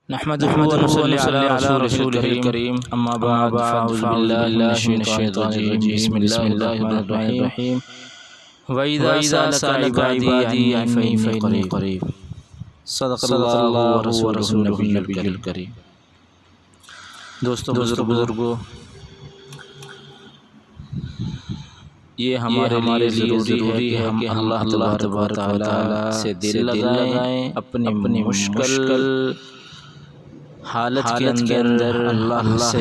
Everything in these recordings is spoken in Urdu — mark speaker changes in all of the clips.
Speaker 1: نحمده ونصلي على رسوله الكريم أما بعد فأعوذ بالله من الشيطان الرجيم بسم الله الرحمن الرحيم وإذا سألك عبادي عني فإني قريب صدق الله ورسوله النبي الكريم۔ دوستو بزرگو، یہ ہمارے لیے ضروری ہے کہ اللہ تبارک و تعالی سے دل لگائیں، اپنی مشکل حالت کے اندر اللہ سے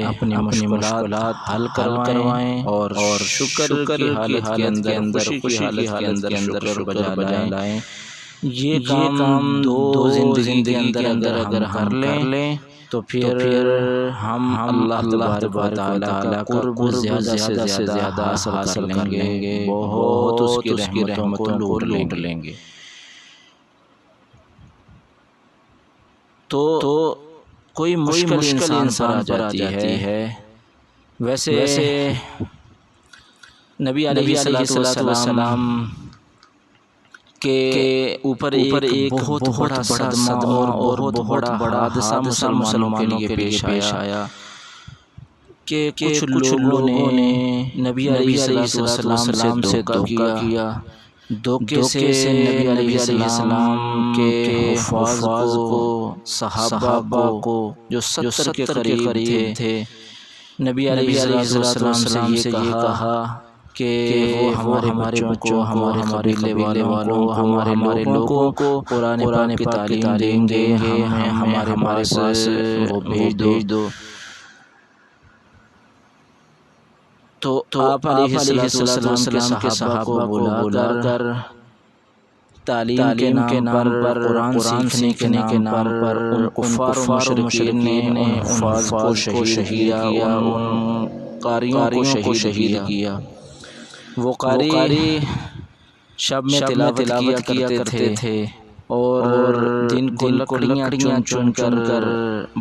Speaker 1: اپنی مشکلات حل کروائیں اور شکر کی حالت کے اندر خوشی کی حالت کے اندر شکر بجا لائیں۔ یہ کام دو زندگی کے اندر اگر ہم کر لیں تو پھر ہم اللہ تبارک و تعالی کا قرب زیادہ سے زیادہ حاصل کر لیں گے، بہت اس کی رحمتوں کو لوٹ لیں گے۔ تو کوئی مشکل انسان پر آ جاتی ہے، ویسے نبی علیہ السلام کے اوپر ایک بہت بڑا صدمہ اور بہت بڑا حادثہ مسلمانوں کے لیے پیش آیا کہ کچھ لوگوں نے نبی علیہ السلام سے دھوکہ کیا۔ دھوکے سے نبی علیہ السلام کے حفاظ کو، صحابہ کو جو 70 کے قریب تھے، نبی علیہ السلام سے یہ کہا کہ وہ ہمارے بچوں، ہمارے قبیلے والوں، ہمارے لوگوں کو قرآن پاک کی تعلیم دیں گے، ہمارے پاس وہ بھیج دو۔ تو آپ علیہ السلام کے صحابہ کو بلا کر تعلیم کے نام پر، قرآن سیکھنے کے نام پر ان کفار و مشرکین نے حفاظ کو شہید کیا، ان قاریوں کو شہید کیا۔ وہ قاری شب میں تلاوت کیا کرتے تھے اور دن کو لکڑیاں چن کر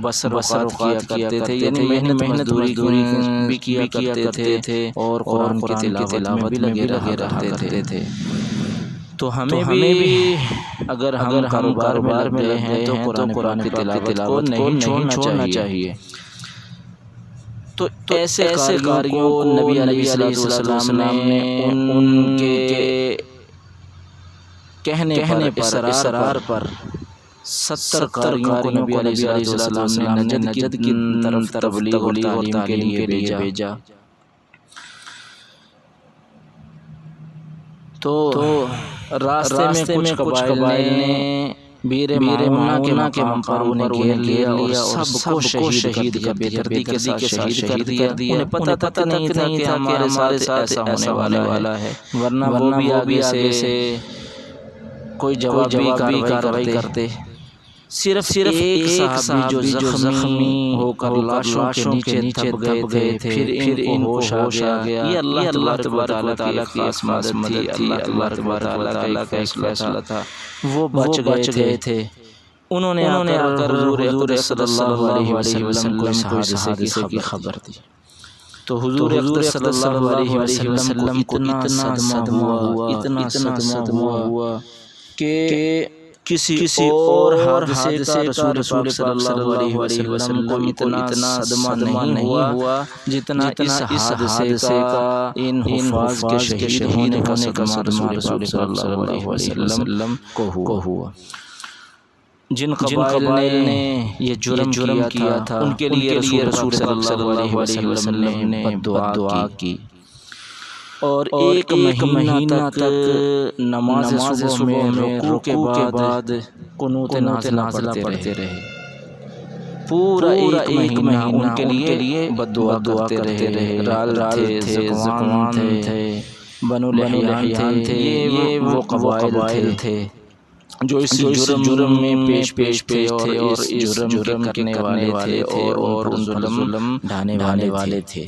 Speaker 1: بسر اوقات کیا کرتے تھے، یعنی محنت مزدوری بھی کیا کرتے تھے اور قرآن کی تلاوت میں بھی لگے رہتے تھے۔ تو ہمیں بھی اگر ہم کاروبار میں گئے ہیں تو قرآن کی تلاوت کو نہیں چھوڑنا چاہیے۔ تو ایسے قاریوں کو نبی علیہ السلام نے ان کے کہنے پر، اصرار پر 70 قاریوں کو نبی علیہ السلام نے نجد کی طرف تبلیغ اور تعلیم کے لیے بھیجا۔ تو راستے میں کچھ قبائل نے بیر معونہ کے وہاں پر انہیں گھیر لیا اور سب کو شہید کر دیا، بے دردی کے ساتھ شہید کر دیا۔ انہیں پتہ تک نہیں تھا کہ ہمارے ساتھ ایسا ہونے والا ہے، ورنہ وہ بھی آگے سے کوئی جوابی کارروائی کرتے۔ صرف ایک صحابی جو زخمی ہو کر لاشوں کے نیچے دب گئے تھے، پھر ان کو ہوش آ گیا۔ یہ اللہ تبارک و تعالی کی خاص مدد تھی، اللہ تبارک و تعالی کا ایک فیصلہ تھا۔ وہ بچ گئے تھے۔ انہوں نے آ کر حضور اقدس صلی اللہ علیہ وسلم کو اس حادثے کی خبر دی۔ تو حضور اقدس صلی اللہ علیہ وسلم کو اتنا صدمہ ہوا کہ کسی اور حادثے کا رسول صلی اللہ علیہ وسلم کو اتنا صدمہ نہیں ہوا جتنا اس حادثے کا ان حفاظ کے شہید ہونے کا صدمہ رسول صلی اللہ علیہ وسلم کو ہوا۔ جن قبائل نے یہ جرم کیا تھا ان کے لیے رسول صلی اللہ علیہ وسلم نے دعا کی اور ایک مہینہ تک نماز صبح میں رکوع کے بعد قنوت نازلہ پڑھتے رہے۔ پورا ایک مہینہ ان کے لیے دعا کرتے رہے۔ رال تھے، زکوان تھے، بنو لحیان تھے، یہ وہ قبائل تھے جو اس جرم میں پیش تھے اور اس جرم کرنے والے تھے اور ان ظلم ڈھانے والے تھے۔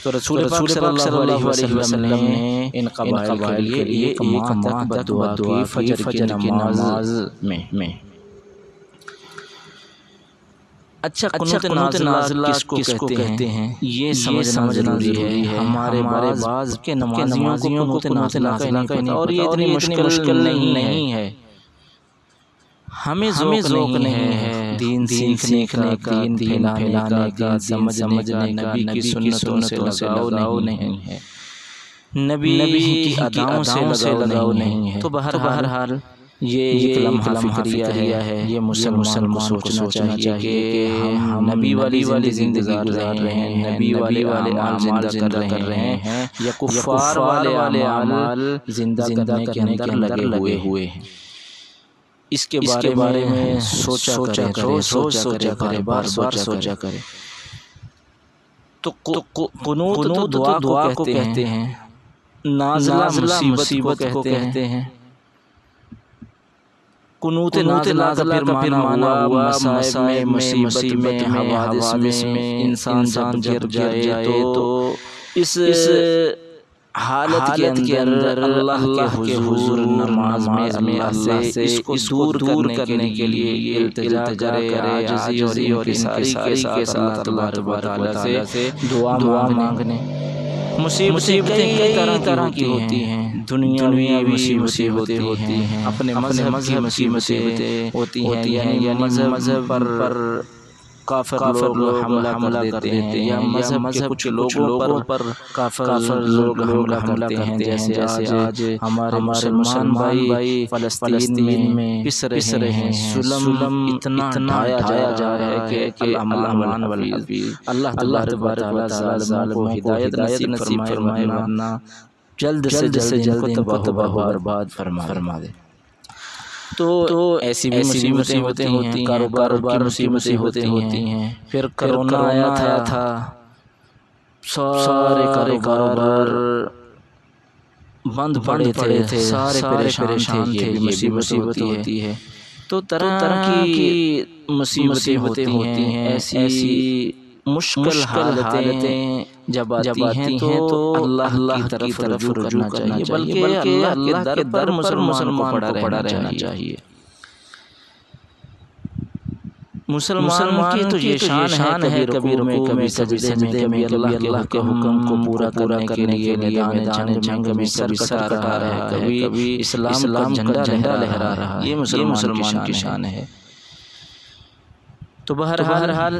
Speaker 1: تو رسول پاک صلی اللہ علیہ وسلم نے ان قبائل کے لیے ایک ماہ تک دعا کی فجر کی نماز میں۔ اچھا، قنوت نازلہ کس کو کہتے ہیں یہ سمجھنا ضروری ہے۔ ہمارے بعض کے نمازیوں کو قنوت نازلہ کہتے ہیں اور یہ اتنی مشکل نہیں ہے۔ ہمیں ذوق نہیں ہے دین سیکھنے کا، دین پھیلانے کا، سمجھنے کا، نبی کی سنتوں سے لگاؤ نہیں ہے، نبی کی اداؤں سے لگاؤ نہیں ہے۔ تو بہرحال یہ ایک لمحہ فکریہ ہے، یہ مسلمان کو سوچنا چاہیے کہ ہم نبی والی زندگی گزار رہے ہیں، نبی والے اعمال زندہ کر رہے ہیں، یا کفار والے اعمال زندہ کرنے کے اندر لگے ہوئے ہیں۔ اس کے بارے میں سوچا کرے، روز سوچا کرے، بار سوچا کرے۔ تو قنوت دعا کو کہتے ہیں، نازلہ مصیبت کو کہتے ہیں۔ قنوت نازلہ کا پھر معنی ہوا مصائب میں، مصیبت میں، حوادث میں انسان جب گر جائے تو اس حالت کے اندر اللہ کے حضور نماز میں اللہ سے اس کو دور کرنے کے لیے التجا کرے، عاجزی اور انکساری کے ساتھ اللہ تبارک و تعالیٰ سے دعا مانگنے۔ مصیبتیں کئی طرح کی ہوتی ہیں، دنیاوی مصیبتیں ہوتی ہیں، اپنے مذہب کی مصیبتیں ہوتی ہیں، یعنی مذہب پر کافر لوگ حملہ کرتے ہیں، یا مذہب کے کچھ لوگوں پر کافر لوگ حملہ کرتے ہیں، جیسے آج ہمارے مسلمان بھائی فلسطین میں پس رہے ہیں، ظلم اتنا ڈھایا جا رہا ہے کہ الامان والحفیظ، اللہ تبارک و تعالیٰ ظالموں کو ہدایت نصیب فرمائے، ورنہ جلد سے جلد ان کو تباہ و برباد فرما دے۔ تو ایسی بھی مصیبتیں ہوتی ہیں، کاروبار کی مصیبتیں ہوتی ہیں، پھر کرونا آیا تھا، سارے کاروبار بند پڑے تھے، سارے پریشان تھے، یہ مصیبت ہوتی ہے۔ تو طرح کی مصیبتیں ہوتی ہیں، ایسی مشکل حالتیں جب آتی ہیں تو اللہ کی طرف رجوع کرنا چاہیے، بلکہ اللہ کے در مسلمان کو پڑا رہنا چاہیے۔ مسلمان کی تو یہ شان ہے، کبھی رکوع میں، کبھی سجدے میں اللہ کے حکم کو پورا کرنے کے لیے میدان جنگ میں سر کٹا رہا ہے، کبھی اسلام کا جھنڈا لہرا رہا ہے، یہ مسلمان کی شان ہے۔ تو بہرحال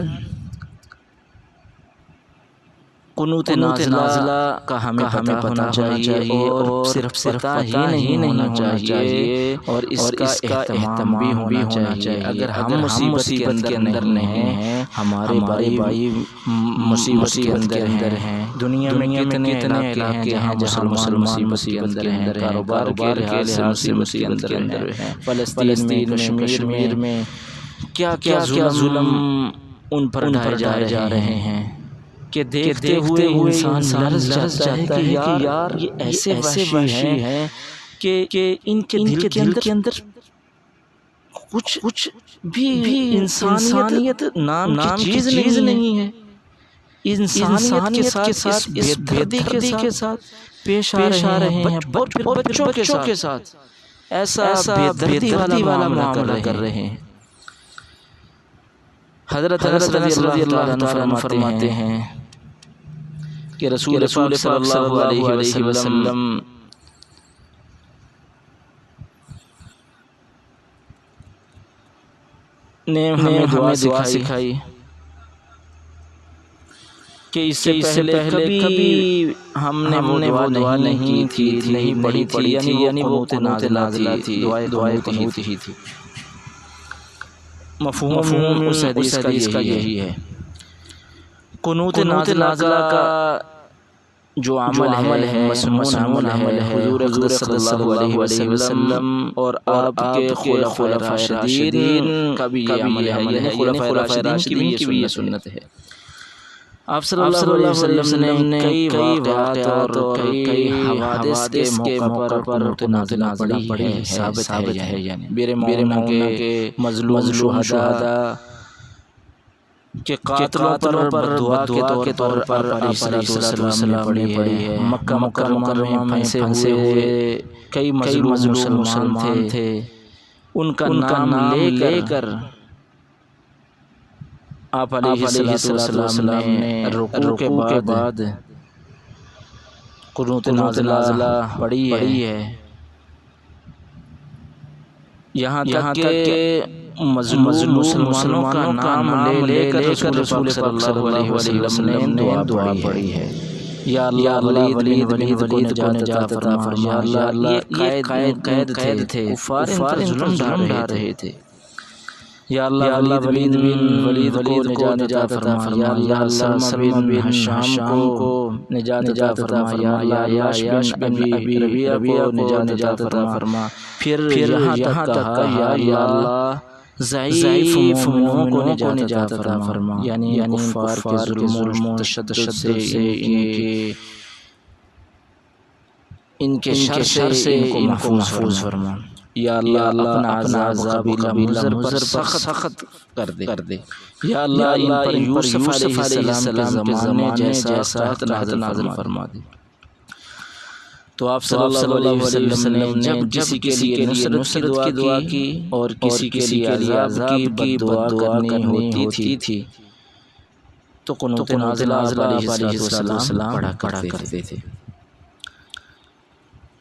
Speaker 1: قنوت نازلہ کا ہمیں پتہ ہونا چاہیے، اور صرف پتہ ہی نہیں ہونا چاہیے، اور اس کا اہتمام بھی ہونا چاہیے۔ اگر ہم مصیبت کے اندر نہیں ہیں، ہمارے بھائی مصیبت کے اندر ہیں، دنیا میں کتنے علاقے ہیں جہاں مسلمان مصیبت کے اندر ہیں، کاروبار کے لحاظ سے مصیبت کے اندر ہیں، فلسطین میں، کشمیر میں کیا ظلم ان پر ڈھائے جا رہے ہیں کہ دیکھتے ہوئے انسان لرز جاتا ہے کہ یار یہ ایسے وحشی ہیں کہ ان کے دل کے اندر کچھ بھی انسانیت نام کی چیز نہیں ہے۔ انسانیت کے ساتھ اس بے دردی کے ساتھ پیش آ رہے ہیں، بچوں کے ساتھ ایسا بے دردی والا معاملہ کر رہے ہیں۔ حضرت رضی اللہ عنہ فرماتے ہیں کہ رسول پاک صلی اللہ علیہ وسلم نے ہمیں دعا سکھائی کہ اس سے پہلے کبھی ہم نے وہ دعا نہیں کی تھی، نہیں پڑھی تھی، یعنی وہ قنوت نازلہ تھی، دعائے قنوت ہی تھی۔ مفہوم اس حدیث کا یہی ہے۔ قنوت نازلہ کا جو عمل ہے، مسنون عمل ہے، حضور اقدس صلی اللہ علیہ وسلم اور آپ کے خلفائے راشدین کا بھی یہ عمل ہے، یعنی خلفائے راشدین کی بھی یہ سنت ہے۔ آپ صلی اللہ علیہ وسلم نے کئی واقعات اور کئی حوادث کے موقع پر قنوت نازلہ پڑھی ہے، ثابت ہے، یعنی بیر معونہ کے مظلوم شہداء کہ قاتلوں پر دعا کے طور پر آپ علیہ السلام نے پڑھی ہے۔ مکہ مکرمہ میں پھنسے ہوئے کئی مظلوم مسلمان تھے، ان کا نام لے کر آپ علیہ السلام نے رکوع کے بعد قنوت نازلہ پڑھی ہے، یہاں تک کہ مظلوم مسلمانوں کا نام لے کر رسول پاک صلی اللہ علیہ وسلم نے دعا پڑھی ہے۔ یا اللہ ولید کو نجات عطا فرما، یا اللہ یہ قید تھے، کفار ان پر ظلم ڈھا رہے تھے، یا اللہ ولید کو نجات عطا فرما، یا اللہ سلمہ بن ہشام کو نجات عطا فرما، یا اللہ عیاش بن ابی ربیعہ کو نجات عطا فرما۔ پھر یہاں تک کہا یا اللہ ضعیف مومنوں کو نجات عطا فرما، یعنی کفار کے ظلم و تشدد سے، ان کے شر سے ان کو محفوظ فرما۔ یا اللہ اپنا عذاب قبیلہ مضر پر سخت کر دے۔ یا اللہ ان پر یوسف علیہ السلام کے زمانے جیسا نازل فرما دے۔ تو آپ صلی اللہ علیہ وسلم نے جب کسی کے لیے نصرت کی دعا کی اور کسی کے لیے عذاب کی بد دعا کرنی ہوتی تھی تو قنوت نازلہ علیہ السلام پڑھا کرتے تھے۔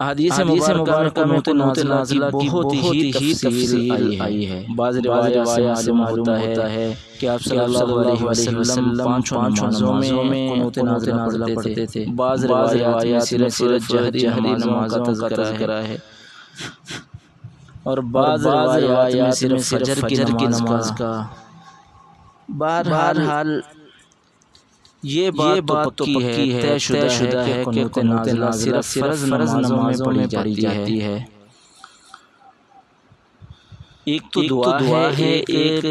Speaker 1: احادیث مبارکہ میں قنوت نازلہ کی بہت ہی تفصیل آئی ہے۔ بعض روایات سے معلوم ہوتا ہے کہ آپ صلی اللہ علیہ وسلم پانچوں نمازوں میں قنوت نازلہ پڑھتے تھے۔ بعض روایات میں صرف جہری نمازوں کا تذکرہ ہے، اور بعض روایات میں صرف فجر کی نماز کا۔ بہرحال یہ بات تو پکی ہے، طے شدہ ہے کہ قنوت نازلہ صرف فرض نمازوں میں پڑھی جاتی ہے۔ ایک تو دعا ہے، ایک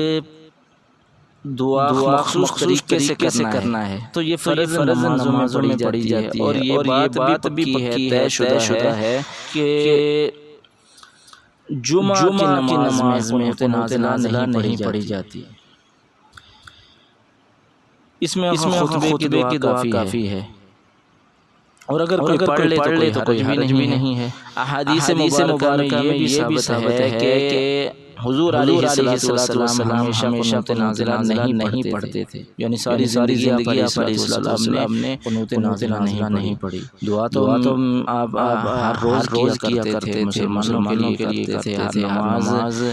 Speaker 1: دعا مخصوص طریقے سے کیسے کرنا ہے، تو یہ فرض نمازوں میں پڑھی جاتی ہے۔ اور یہ بات بھی پکی ہے، طے شدہ ہے کہ جمعہ کی نماز میں قنوت نازلہ نہیں پڑھی جاتی۔ اس میں خطبے کی دعا کافی ہے، اور اگر کوئی پڑھ لے تو کوئی حرج بھی نہیں ہے۔ احادیث مبارکہ میں یہ بھی ثابت ہے کہ حضور علیہ السلام ہمیشہ قنوت نازلہ نہیں پڑھتے تھے، یعنی ساری زندگی آپ علیہ السلام نے قنوت نازلہ نہیں پڑھی۔ دعا تو آپ ہر روز کیا کرتے تھے، مسلمانوں کے لیے کرتے تھے، نماز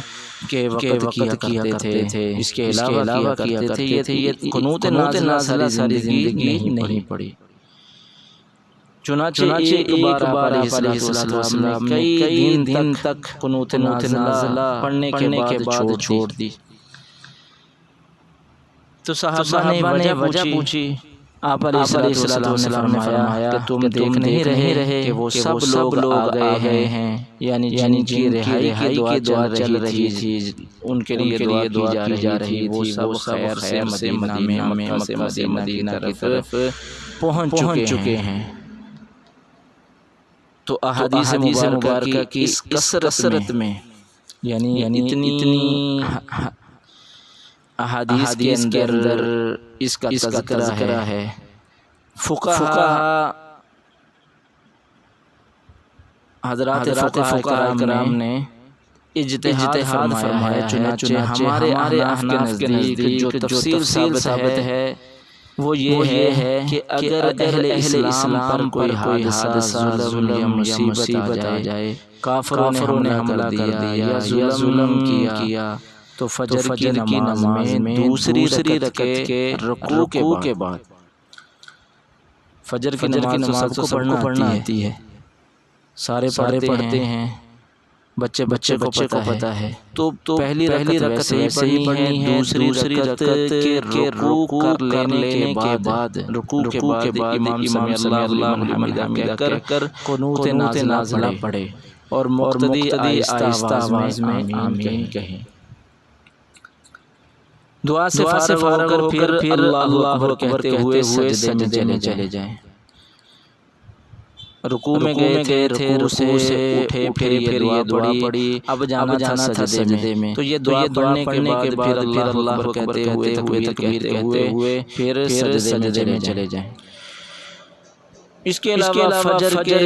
Speaker 1: کے وقت کیا کرتے تھے، اس کے علاوہ کیا کرتے تھے۔ یہ قنوت نازلہ ساری زندگی نہیں پڑھی۔ چنانچہ ایک بار آپ علیہ السلام نے کئی دن تک قنوت نازلہ پڑھنے کے بعد چھوڑ دی۔ تو صحابہ نے وجہ پوچھی، آپ علیہ السلام نے فرمایا کہ تم دیکھ نہیں رہے کہ وہ سب لوگ آ گئے ہیں، یعنی جن کی رہائی کی دعا چل رہی تھی، ان کے لیے دعا کی جا رہی، وہ سب خیر سے مکہ سے مدینہ کی طرف پہنچ چکے ہیں۔ تو احادیث مبارکہ کی اس کثرت میں، یعنی اتنی احادیث کے اندر اس کا تذکرہ ہے۔ فقہاء حضرات فقہاء کرام نے اجتہاد فرمایا، چنانچہ ہمارے احناف کے نزدیک جو تفصیل ثابت ہے وہ یہ ہے کہ اگر اہل اسلام پر کوئی حادثہ، ظلم یا مصیبت آ جائے، کافروں نے حملہ کر دیا یا ظلم کیا، تو فجر کی نماز میں دوسری رکعت کے رکوع کے بعد، فجر کی نماز سب کو پڑھنا آتی ہے، سارے پڑھتے ہیں، بچے کو پتہ ہے، تو پہلی رکعت ویسے ہی پڑھنی ہے، دوسری رکعت کے رکوع کر لینے کے بعد، رکوع کے بعد امام سمع اللہ لمن حمدہ کہہ کر قنوت نازلہ پڑھے، اور مقتدی آہستہ آواز میں آمین کہیں۔ دعا سے فارغ ہو کر پھر اللہ اکبر کہتے ہوئے سجدے میں چلے جائیں۔ رکوع میں گئے تھے، رکوع سے اٹھے، پھر یہ دعا پڑھی، اب جانا تھا سجدے میں، تو یہ دعا پڑھنے کے بعد اللہ اکبر کہتے ہوئے، تکبیر کہتے ہوئے پھر سجدے میں چلے جائیں۔ اس کے علاوہ فجر کے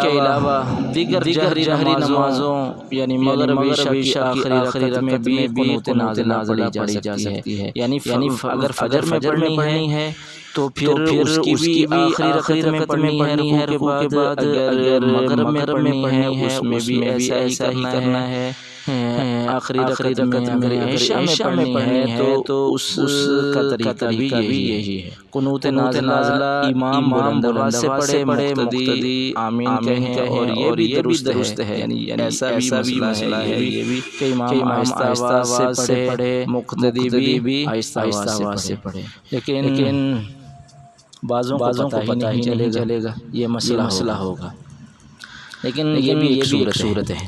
Speaker 1: علاوہ دیگر جہری نمازوں، یعنی مغرب عشاء کی آخری رکعت میں بھی قنوت نازلہ پڑھی جا سکتی ہے، یعنی اگر فجر میں پڑھنی ہے تو پھر اس کی بھی آخری رکعت میں پڑھنی ہے رکوع کے بعد، اگر مغرب میں پڑھنی ہے اس میں بھی ایسا ہی کرنا ہے۔ آخری رکعت میں اگر عشاء میں پڑھنی ہے تو اس کا طریقہ بھی یہی ہے۔ قنوت نازلہ امام بلند آواز سے پڑھے، مقتدی آمین کہیں، اور یہ بھی درست ہے، یعنی ایسا بھی مسئلہ ہے یہ بھی کہ امام آہستہ آواز سے پڑھے، مقتدی بھی آہستہ آواز سے پڑھے، لیکن بعضوں کو پتہ ہی نہیں چلے گا یہ مسئلہ ہوگا، لیکن یہ بھی ایک صورت ہے۔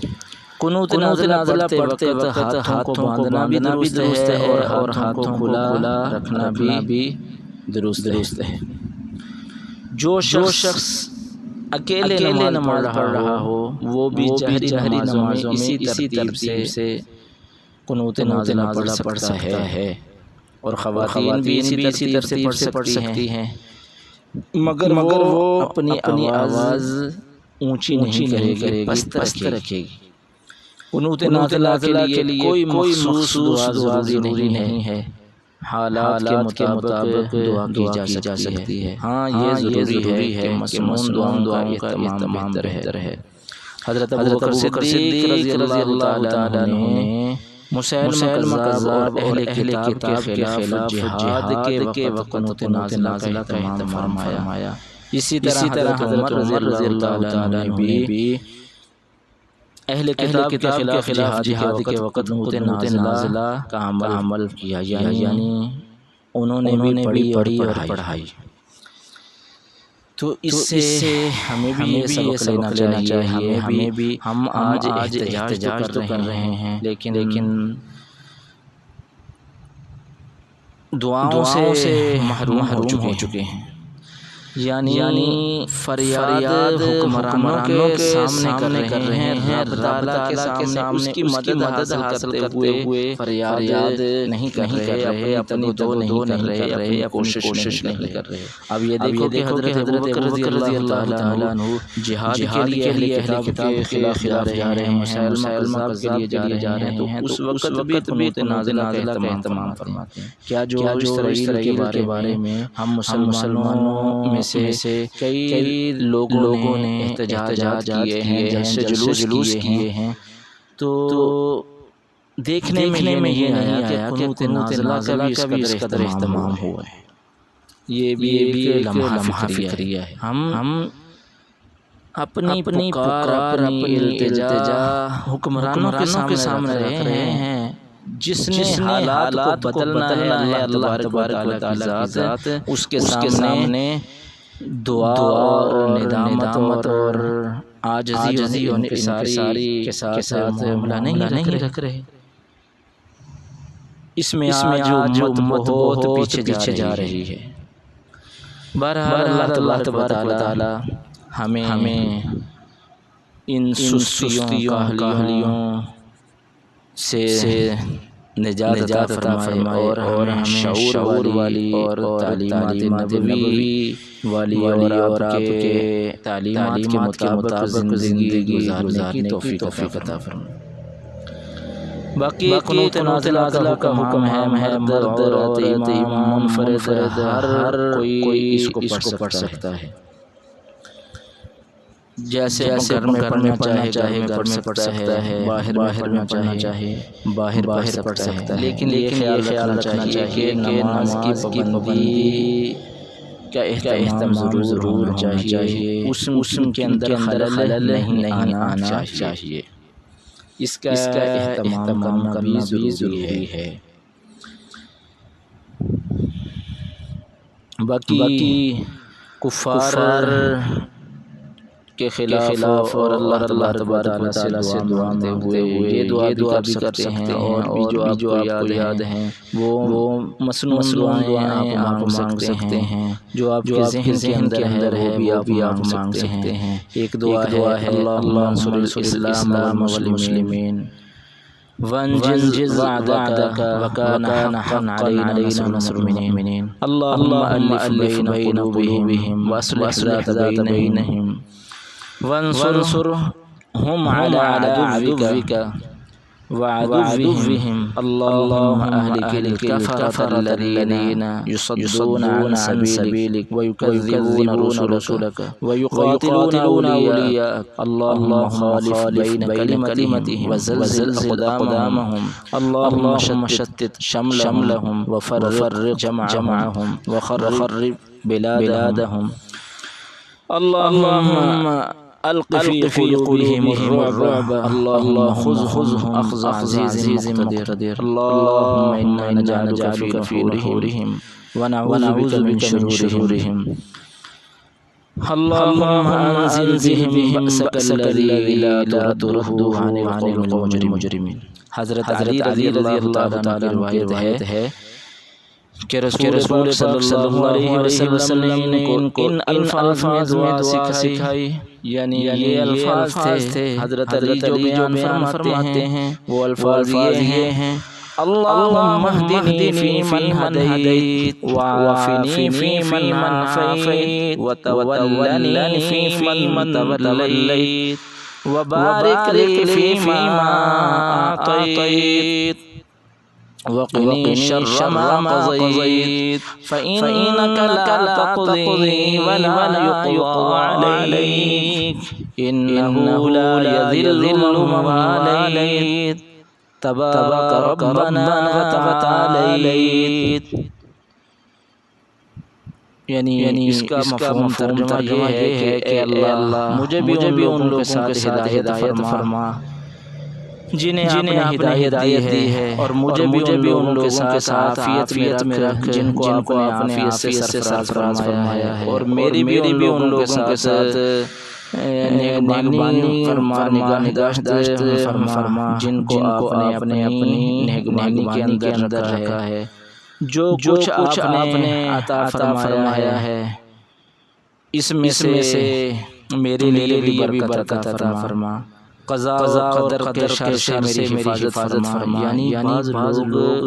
Speaker 1: قنوت نازلہ پڑھتے وقت ہاتھوں کو باندھنا بھی درست ہے اور ہاتھوں کو کھلا رکھنا بھی درست ہے۔ جو شخص اکیلے نماز پڑھ رہا ہو وہ بھی جہری نمازوں میں اسی ترتیب سے قنوت نازلہ پڑھ سکتا ہے، اور خواتین بھی اسی ترتیب سے پڑھ سکتی ہیں، مگر وہ اپنی آواز اونچی نہیں کرے گی، پست رکھے گی۔ قنوت نازلہ کے لیے کوئی مخصوص دعا ضروری نہیں ہے، حالات کے مطابق دعا کی جا سکتی ہے۔ ہاں یہ ضروری ہے کہ مسنون دعاؤں کا اہتمام بہتر ہے۔ حضرت ابوبکر صدیق رضی اللہ تعالیٰ عنہ نے مسیلمہ کذاب اور اہل کتاب کے خلاف جہاد کے وقت قنوت نازلہ کا اہتمام فرمایا۔ اسی طرح حضرت عمر رضی اللہ تعالیٰ عنہ نے بھی اہل کتاب کے خلاف جہاد کے وقت قنوت نازلہ کا عمل کیا، یعنی انہوں نے بھی پڑھی اور پڑھائی۔ تو اس سے ہمیں بھی یہ سبق لینا چاہیے، ہم آج احتجاج تو کر رہے ہیں لیکن دعاؤں سے محروم ہو چکے ہیں، یعنی فریاد حکمرانوں کے سامنے کر رہے ہیں، رب تعالیٰ کے سامنے اس کی مدد حاصل کرتے ہوئے فریاد نہیں کر رہے، اپنی دو نہیں کر رہے، اپنی کوشش نہیں کر رہے۔ اب یہ دیکھو کہ حضرت ابوبکر رضی اللہ تعالیٰ عنہ جہاد کے لیے اہل کتاب کے خلاف جا رہے ہیں، مسیلمہ کذاب کے لیے جا رہے ہیں، تو اس وقت بھی قنوت نازلہ کا اہتمام فرماتے ہیں۔ کیا جو اسرائیل کے بارے میں ہم مسلمانوں میں سے کئی لوگوں نے احتجاجات کیے ہیں، جلوس کیے ہیں، تو دیکھنے میں یہ نہیں آیا کہ قنوت نازلہ کا بھی اس قدر اہتمام ہوا ہے۔ یہ بھی ایک لمحہ فکریہ ہے۔ ہم اپنی پکار، اپنی التجا حکمرانوں کے سامنے رہے ہیں، جس نے حالات کو بدلنا ہے اللہ تبارک و تعالیٰ کی ذات، اس کے سامنے دعا اور ندامت اور عاجزی اور انکساری کے ساتھ معاملہ نہیں رکھ رہے۔ اس میں آج امت بہت پیچھے جا رہی ہے۔ بہرحال اللہ تبارک و تعالیٰ ہمیں ان سستیوں کاہلیوں سے نجات عطا فرمائے اور ہمیں شعور والی اور تعلیمات نبوی والی اور آپ کے تعلیمات کے مطابق زندگی گزارنے کی توفیق عطا فرمائے۔ باقی قنوت نازلہ کا حکم ہے مرد عورت امام منفرد، ہر کوئی اس کو پڑھ سکتا ہے۔ جیسے گھر میں پڑھنا چاہے گھر میں پڑھ سکتا ہے، باہر میں پڑھنا چاہے باہر پڑھ سکتا ہے، لیکن یہ خیال رکھنا چاہیے کہ نماز کی پابندی کا اہتمام ضرور ہونا چاہیے، اس کے اندر خلل نہیں آنا چاہیے، اس کا اہتمام کرنا بھی ضروری ہے۔ باقی کفار کے خلاف اور اللہ تبارک و تعالیٰ سے دعا مانگتے ہوئے یہ دعا بھی کر سکتے ہیں، اور جو آپ کو یاد ہیں وہ مسنون دعائیں آپ مانگ سکتے ہیں، جو آپ کے ذہن کے اندر ہے وہ بھی آپ مانگ سکتے ہیں۔ ایک دعا ہے اللہم انصر الاسلام والمسلمین وانجز وعدک وکان حقا علینا نصر المؤمنین، اللہم الف بین قلوبہم واصلح ذات بینہم وانصرهم على عدوك وعدوهم اللهم أهلك الكفرة الذين يصدون عن سبيلك ويكذبون رسلك ويقاتلون أولياءك اللهم خالف بين كلمتهم وزلزل أقدامهم اللهم شتت شملهم وفرق جمعهم وخرب بلادهم اللهم ألق في قلوبهم الرعب اللهم خذهم أخذ عزيز مقتدر اللهم إنا نجعلك في نحورهم ونعوذ بك من شرورهم اللهم أنزل بهم بأسك الذي لا ترده عن القوم المجرمين۔ حضرت علی رضی اللہ تعالیٰ عنہ کی روایت ہے کہ رسول صلی اللہ علیہ وسلم کو ان الفاظ میں دعا سکھائی، یعنی یہ الفاظ تھے حضرت علی جو بیان فرماتے ہیں وہ الفاظ یہ ہیں: اللہم اہدنی فیمن ہدیت وعافنی فیمن عافیت وتولنی فیمن تولیت وبارک لی فیما اعطیت وقنی شر ما قضیت فإنک لا تقضی ولا يقضى علیک انہ لا یذل من والیت تبارک ربنا وتعالیت۔ یعنی اس کا مفہوم ترجمہ یہ ہے کہ اے اللہ مجھے بھی ان لوگوں کے ساتھ ہدایت فرما جنہیں آپ نے ہدایت دی ہے، اور مجھے بھی ان لوگوں کے ساتھ عافیت میں رکھ جن کو آپ نے عافیت سے سرفراز فرمایا ہے، اور میری بھی ان لوگوں کے ساتھ نگہبانی فرما، نگہداشت فرما جن کو آپ نے اپنی نگہبانی کے اندر رکھا ہے، جو کچھ آپ نے عطا فرمایا ہے اس میں سے میرے لیے بھی برکت عطا فرما، قضاء و قدر کے شر سے میری حفاظت فرما۔ یعنی بعض لوگ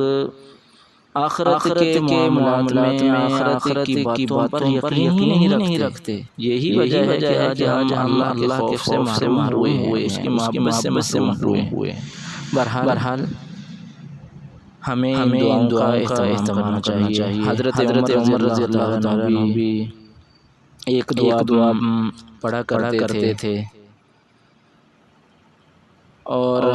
Speaker 1: آخرت کے معاملات میں آخرت کی باتوں پر یقین ہی نہیں رکھتے، یہی وجہ ہے کہ آج ہم اللہ کے خوف سے محروم ہوئے، اس کی محبت سے محروم ہوئے۔ بہرحال ہمیں ان دعاؤں کا اہتمام کرنا چاہیے۔ حضرت عمر رضی اللہ عنہ بھی ایک دعا پڑھا کرتے تھے، اور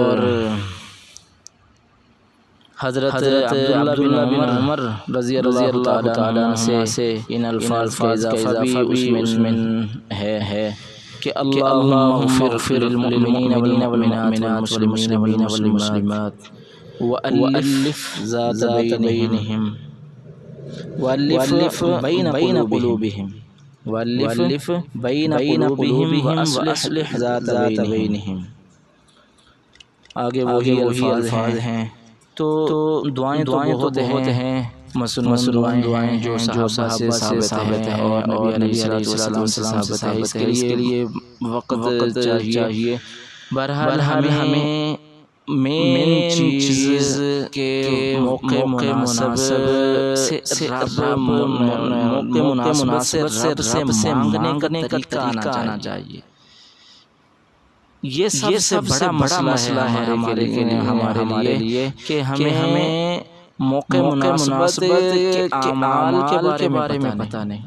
Speaker 1: حضرت عبداللہ بن عمر رضی اللہ تعالیٰ عنہ سے ان الفاظ کا اضافہ بھی اس میں ہے کہ اللہم اغفر للمؤمنین والمؤمنات والمسلمین والمسلمات وألف ذات بینہم وألف بین قلوبہم وأصلح ذات بینہم۔ آگے وہی الفاظ ہیں۔ تو دعائیں تو بہت ہیں، مسنون دعائیں جو صحابہ سے ثابت ہیں اور نبی علیہ السلام سے ثابت ہے، اس کے لیے وقت چاہیے۔ بہرحال ہمیں مین چیز کے موقع مناسب سے مانگنے کا طریقہ آنا چاہیے۔ یہ سب سے بڑا مسئلہ ہے ہمارے لیے کہ ہمیں موقع مناسبت کے اعمال کے بارے میں پتہ نہیں،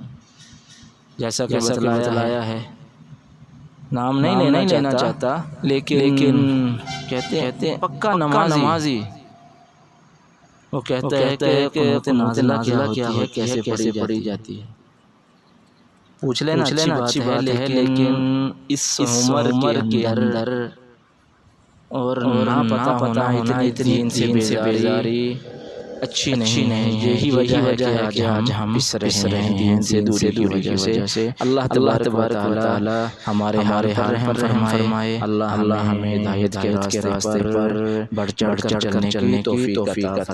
Speaker 1: جیسا کہ بتلایا ہے۔ نام نہیں لینا چاہتا، لیکن کہتے ہیں پکا نمازی وہ کہتا ہے کہ قنوت نازلہ کیا ہے، کیسے پڑھی جاتی ہے۔ پوچھ لینا اچھی بات ہے، لیکن اس عمر کے اندر اور نہ پتہ ہونا اتنی دین سے بیزاری اچھی نہیں ہے۔ یہی وجہ ہے کہ آج ہم اس رہے ہیں دین سے دوری کی وجہ سے۔ اللہ تبارک و تعالی ہمارے پر رحم فرمائے، اللہ ہمیں ہدایت کے راستے پر بڑھ چڑھ کر چلنے کی توفیق عطا